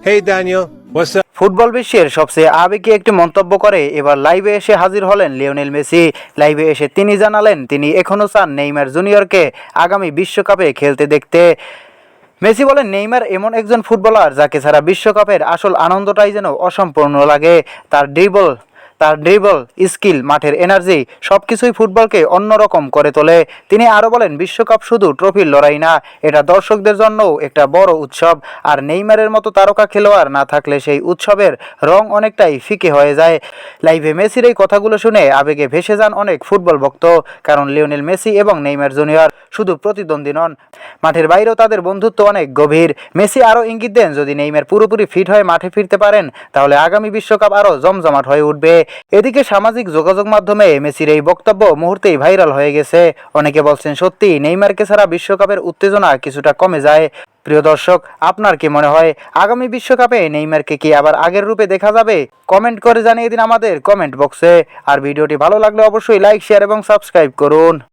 Hey Daniel, what's up? Football বিশ্বের সবচেয়ে আবেগী একটি মন্তব্য করে এবার লাইভে এসে হাজির হলেন লিওনেল মেসি। লাইভে এসে তিনি জানালেন তিনি এখনও চান নেইমার জুনিয়রকে আগামী বিশ্বকাপে খেলতে দেখতে। মেসি বলেন, নেইমার এমন একজন ফুটবলার যাকে ছাড়া বিশ্বকাপের আসল আনন্দটাই যেন অসম্পূর্ণ লাগে। তার ড্রিবল স্কিল, মাঠের এনার্জি সবকিছুই ফুটবলকে অন্যরকম করে তোলে। তিনি আরও বলেন, বিশ্বকাপ শুধু ট্রফির লড়াই না, এটা দর্শকদের জন্যও একটা বড় উৎসব। আর নেইমারের মতো তারকা খেলোয়াড় না থাকলে সেই উৎসবের রং অনেকটাই ফিকে হয়ে যায়। লাইভে মেসির এই কথাগুলো শুনে আবেগে ভেসে যান অনেক ফুটবল ভক্ত। কারণ লিওনেল মেসি এবং নেইমার জুনিয়র শুধু প্রতিদ্বন্দ্বী নন, মাঠের বাইরেও তাদের বন্ধুত্ব অনেক গভীর। মেসি আরও ইঙ্গিত দেন, যদি নেইমার পুরোপুরি ফিট হয়ে মাঠে ফিরতে পারেন তাহলে আগামী বিশ্বকাপ আরও জমজমাট হয়ে উঠবে। এদিকে সামাজিক যোগাযোগ মাধ্যমে মেসির এই বক্তব্য মুহূর্তেই ভাইরাল হয়ে গেছে। অনেকে বলছেন, সত্যি নেইমারকে ছাড়া বিশ্বকাপের উত্তেজনা কিছুটা কমে যায়। প্রিয় দর্শক, আপনার কি মনে হয় আগামী বিশ্বকাপে নেইমারকে কি আবার আগের রূপে দেখা যাবে? কমেন্ট করে জানিয়ে দিন আমাদের কমেন্ট বক্সে। আর ভিডিওটি ভালো লাগলে অবশ্যই লাইক, শেয়ার এবং সাবস্ক্রাইব করুন।